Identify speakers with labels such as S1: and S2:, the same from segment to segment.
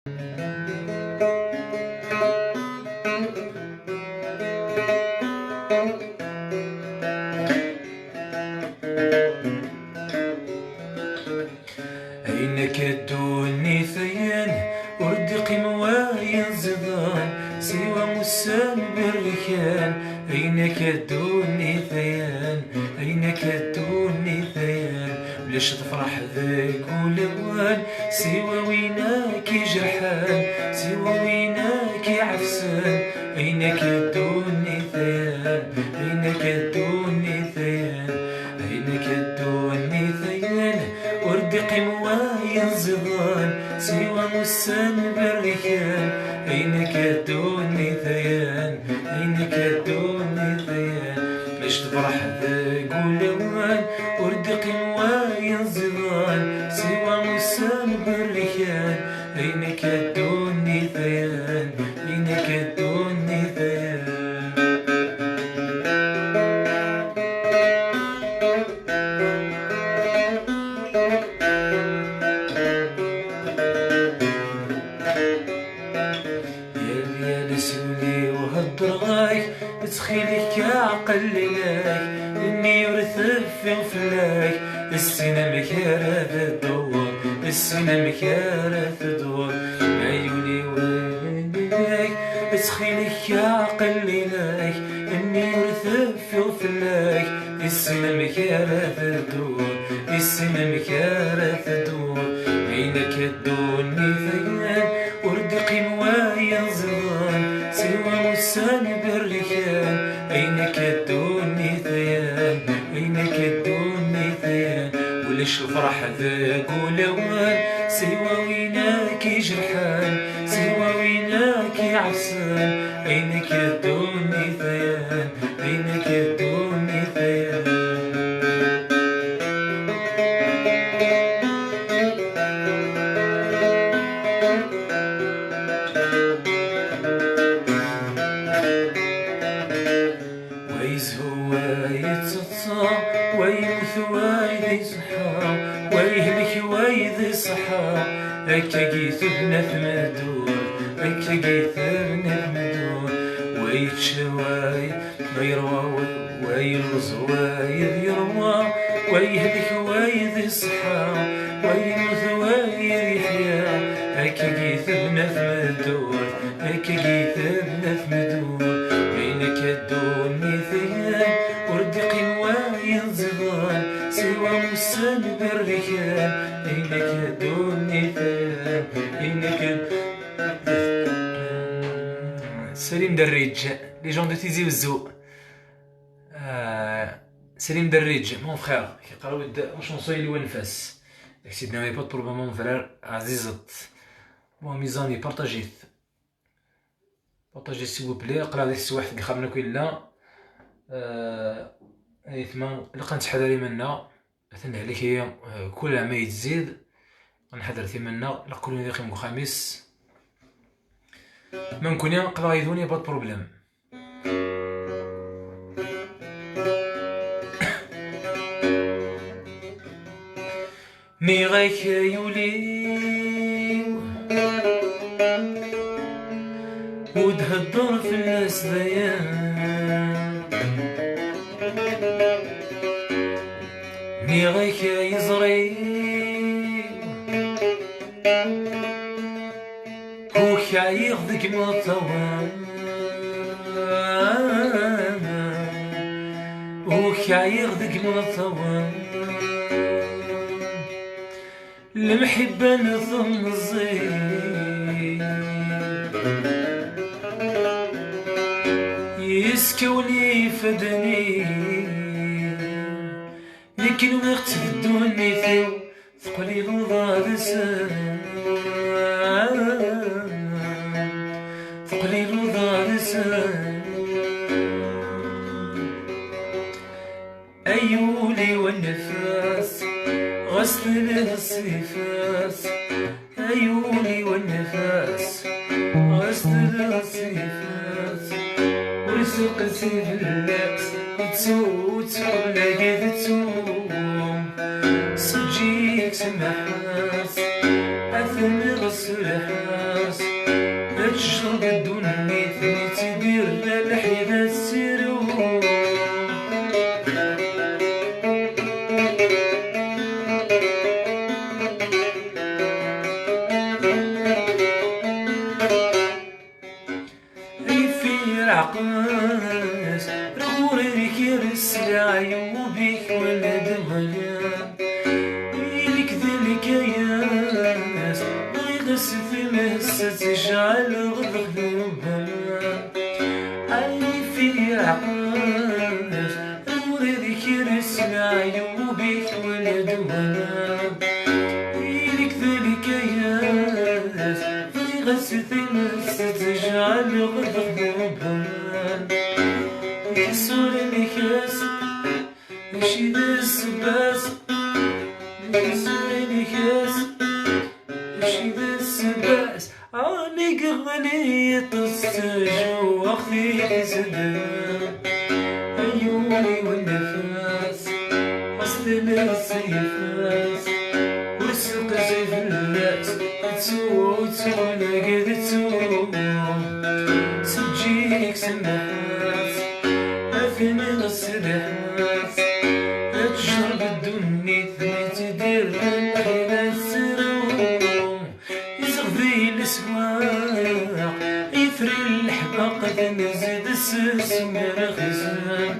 S1: أينك الدوني ثيان ورد قموايا زضان سوى مسام بالركان. أينك الدوني ثيان أينك الدوني ثيان بلاش تفرح ذاك ولوان سوى ويناك جرحان سوى ويناك عفسان. أينك الدوني ثيان أينك الدوني ثيان أينك الدوني ثيان ورد قموايا زضان سوى مسان بالركان. أينك الدوني ثيان أينك الدوني ثيان باش تفرح ذاك ولوان ورد قموايا زضان سوى مسان بالركان. أينك الدوني ثيان أينك الدوني ثيان. سولي وهدر غايك تخيلك عقل لك اني يرثب في فلاك السنة مكارة تدور السنة مكارة تدور عيوني وينك تخيلك عقل لك اني يرثب في فلاك السنة مكارة تدور السنة مكارة تدور. عينك الدوني ثيان ورد قموايا زضان سوى مسان بالركان. أينك الدوني ثيان أينك الدوني ثيان وليش الفرح ذاك ولوان سوى ويناك جرحان سوى ويناك عفسان. أينك الدوني ثيان أينك الدوني ثيان. ويز هو يتصى ويموت ويذي صحى ويهلك ويذي صحى. هكا قيث بنا في مدور هكا قيث بنا في مدور ويتشوى ما يروى ويلوز ويذ يروى ويهلك ويذي صحى ويموت ويذي حيا. هكا قيث بنا في مدور هكا قيث بنا في مدور. أينك الدوني ثيان ورد قموايا زضان سوى مسان بالركان. أينك الدوني ثيان أينك سليم دريج لي جون دو تيزي وزو. سليم دريج مون فخير كيقراو شونسون يلوى نفاس داك سيدنا مي با بروبا مون فرير عزيزت بون ميزاني بارطاجيت بارطاجي سي vous plaît. قرا ديك السي واحد خرنا كاين ايثما لقى نتحدى منا تنهلك هي كل ما يتزيد غنحضر منا لا كل يوم خميس ما نكون نقرا يدوني با بروبليم. مي غيك يولي وتهدر في الناس ذيان مي غيك يزري كوك ياخذك مطوان وك ياخذك مطوان. المحبة نظم الزين يسكوني فدني لكن وقت بدوني ثيو ثقلي الوضع لسان ثقلي الوضع لسان. أيولي والنفاس غسل الصفاس أيولي والنفاس غسل الصفاس ورزقتي باللبس وتسوق لقيت تسوم صجيك سمحاس أثني غسل حاس تمس تجعل غضبها عارفي عقاش وريك رسم عيوبك ولدوها إلك ذلك ياس تمس تجعل غضبها يسور الكاس ماشي داس باس يسور الكاس ماشي داس باس عاني قبلي تستجو أخفي زدان عيوني والنفاس قصد السيفاس وسق سيف الناس تسوى لقد تسوى سجيك سماس أثني السرحاس أتشرب الدنيا ثني تدير الحين السروم يزغذي الأسواق يثري الحباق تنزد السسم رخصان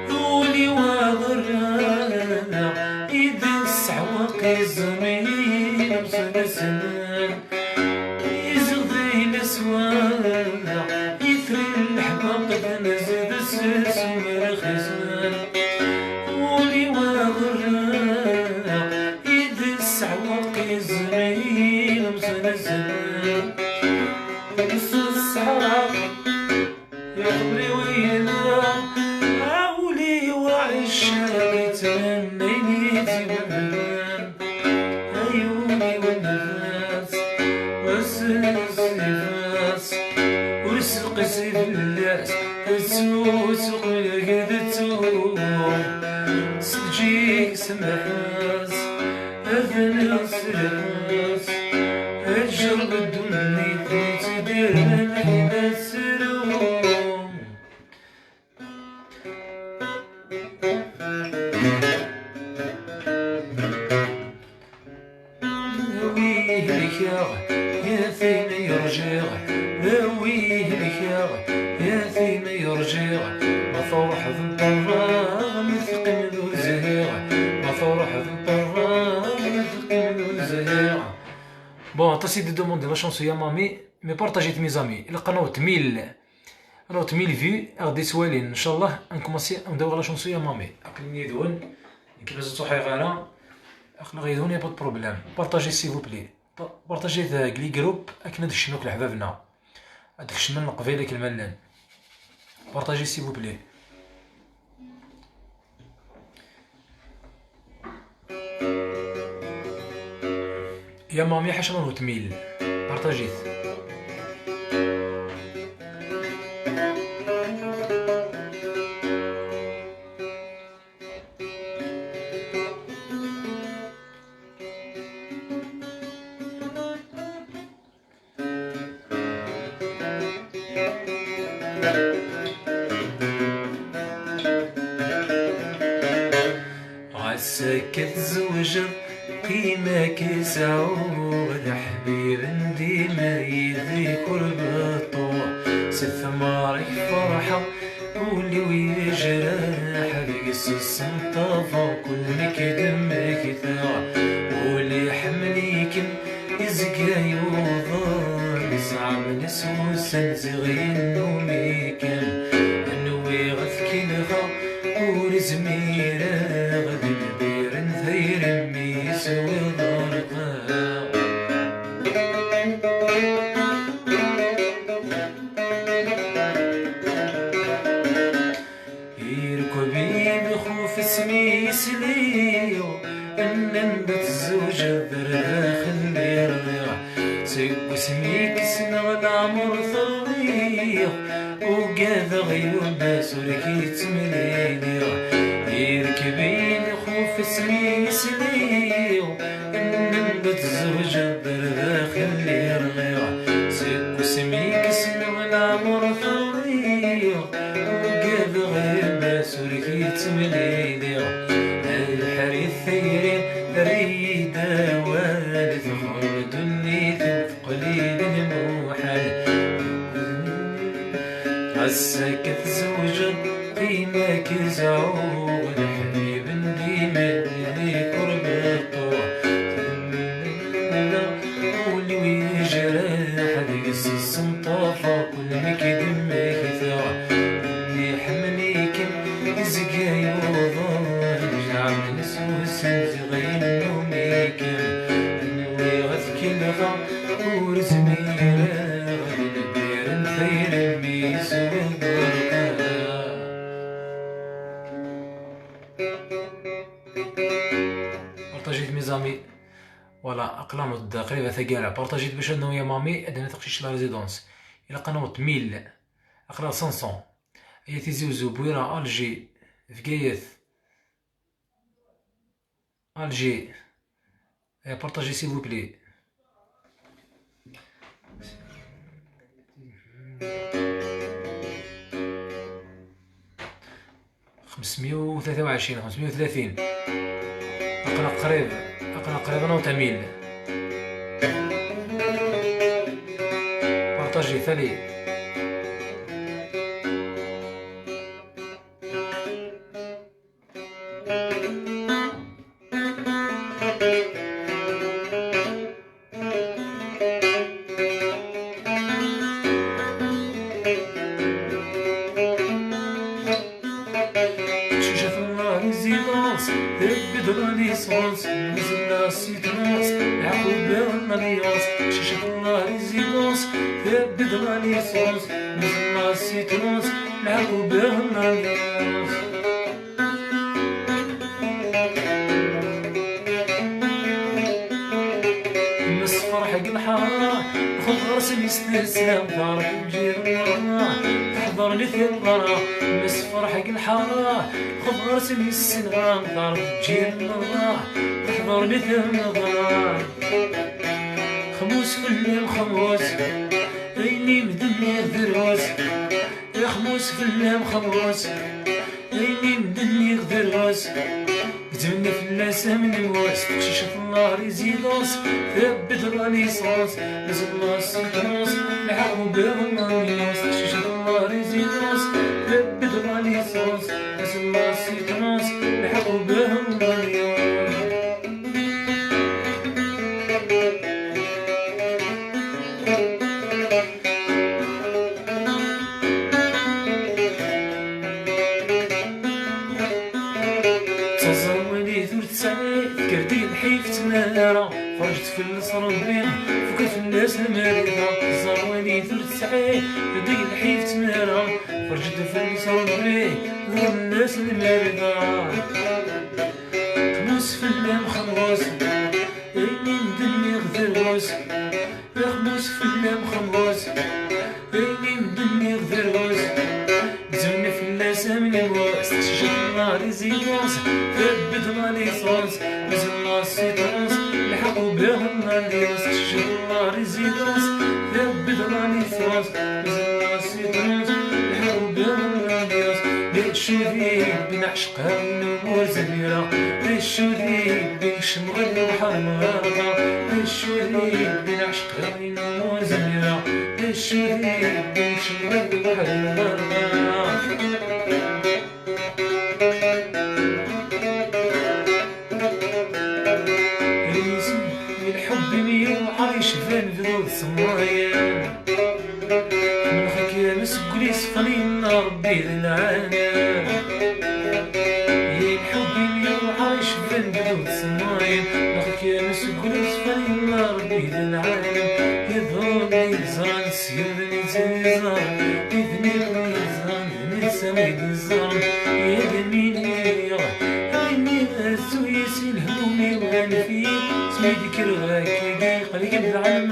S1: ذولي وغراق يدس عواق الزمين بسنسان يزغذي الأسواق يثري الحباق تنزد السسم رخصان ذولي وغراق يدس عواق الزمين بسنسان الصحاب يقبلي وينا عولي وعشاق تمنيني تبعان عيوني والنفاس والسلسلس ورسق سيف اللاس تسوسق لقد تسوق سجيك سمحاس أثنى السلاس أجرب الدنيا تدير الحين السروم ناويه لك يا ثيني يرجع ناويه لك يا ثيني يرجع ما فرح ذنطرة مثقل ذو زهيرة ما فرح ذنطرة مثقل ذو زهيرة. Bon, t'as de demander la chanson Yamami, mais partagez mes amis. Il y a 1000 vues, des soirées, Inch'Allah, on commence à faire la chanson Yamami. Akhlini doun, qui va se faire غالا, akhlini doun, y a pas de problème. Partagez s'il vous plaît. Partagez les groupes, akna dchnouk l'ahbabna. Adkshman nqbilek الملان. Partagez s'il vous plaît. يا مامي حاش راه تميل بارطاجيت عساك تزوج قيمك سعود حبيب ديما يذكر بالطوع ثمارك فرحة قولي ويجرح بقصص انطفى كل مكدمك ثاع قولي حمليك يزكى يوضى صعب نسوس زغين نوميكم انوي غثك الغا ورزميرا غد البير ثير ميس وضرقا يركبي بخوف اسمي سليو ان بتزوج الدرداخل يرغى سيب اسميك سنة العمر ثريق وقاذ غيوب سوركي تمليلي يركبين خوف اسمي سليو ان بتزوج الدرداخل يرغى سيب اسميك سنة العمر ثريق وقاذ غيوب سوركي تمليلي الحريث ثيرين ريدا والد خلد النيث قليل الموحل عساك تزوج قيمك زعود حبيب ديما اللي قرب الطوع قولي جراح هذيك السم طافا كل ما كيدم كيثار اللي حملي كم يزكى يوضان جعل نسوس زغير نومي كم نوي غثك الغا ورزميرا غنبير نثير الميس وقرقا. بارطاجيت ميزامي ولا اقلام قريبه ثقيله بارطاجيت باش انه يا مامي ادنا تقشيش لا ريزيدونس الى قنوط 1000 اقرا 500 هي تيزي بويره الجي فكايث الجي بارطاجي سي فو بلي. خمسمية وثلاثة وعشرين 530 أقرا قريب أنا وتميل بارطاجي ثاني. بدر ليسونس نزل سيتونس العقوب بالمليونس شاشة الله ريزيدونس بدر ليسونس نزل سيتونس العقوب بالمليونس. مصفر حق الحارة خذ رسم يستسلم دارك بجير الله تحضر لي في الغرا. مصفر حق الحارة خذ رسم السلام دارك بجير الله تحضر لي في الغرا. خموس في الليل خموس عيني مدني دروس يا خموس في الليل خموس عيني مدني دروس كتبني في اللاسة من المواس شاشة الله ريزيدونس ثبت ليسونس نزل الله سيتونس العقوب بالمليونس شاشة الله ريزيدونس ثبت ليسونس نزل الله سيتونس العقوب بالمليونس. كردي الحيف تمارا فرجت في الصربين فكر في الناس المريضة الزرواني ثلث ساعات كردي الحيف تمارا فرجت في الصربين فكر في الناس المريضة. خموس في الليل خموس عيني مدني غدروس يا خموس في الليل خموس عيني مدني غدروس كتبني في اللاسة من الواس شاشة الله ريزيدونس ثبت ليسونس نزل الله سيتونس الحقوا بهم مليونس شاشة الله ريزيدونس ثبت ليسونس نزل الله سيتونس الحقوا بهم مليونس. للشذي بنعشقها النمور زميرة للشذي بنشمغل وحرمها للشذي بنعشقها النمور زميرة للشذي بنشمغل وحرمها. الحب مية وعايش فين ذوق صمايا من حكي مسكولي سخنين ربي العالم. الحب مية وعايش فين ذوق صمايا من حكي مسكولي سخنين ربي العالم. يظهرني زان سيرني زان يذني زان نسمي زان يدميني عيني السويس الهمومي وانفي سميت كرا كي قليل بالعلم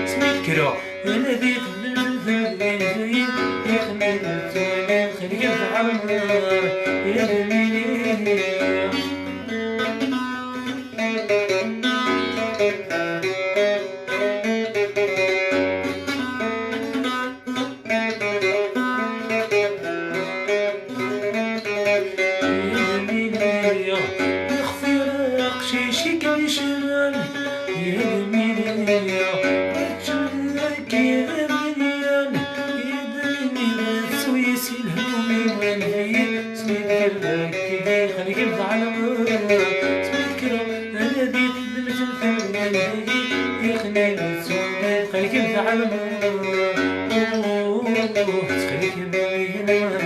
S1: سميت كرا انا ذيك بالذي يخمل الثاني خليل بالعلم يا دميني. الهمومي وين هي سميت كرا مالك تعلم تخليك بينا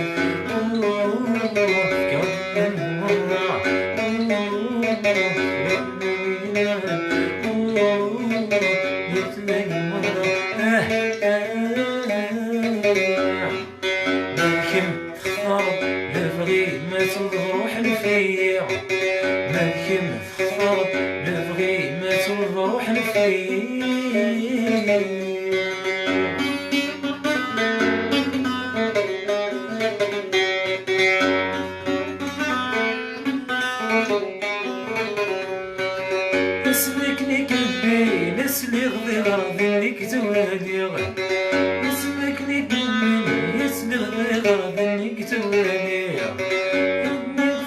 S1: مالكم تختار لبغي ما تروح لفيا مالكم تختار لبغي ما تروح لفيا اسمكني كبي نسلي غضي غرضي ليك توالي اسمكني كبي نسلي غضي غرضي ليك توالي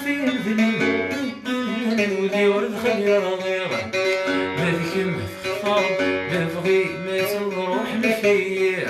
S1: في الفيلم ولي ورد خلي رضيغ مالكم تختار لبغي ما تروح لفيا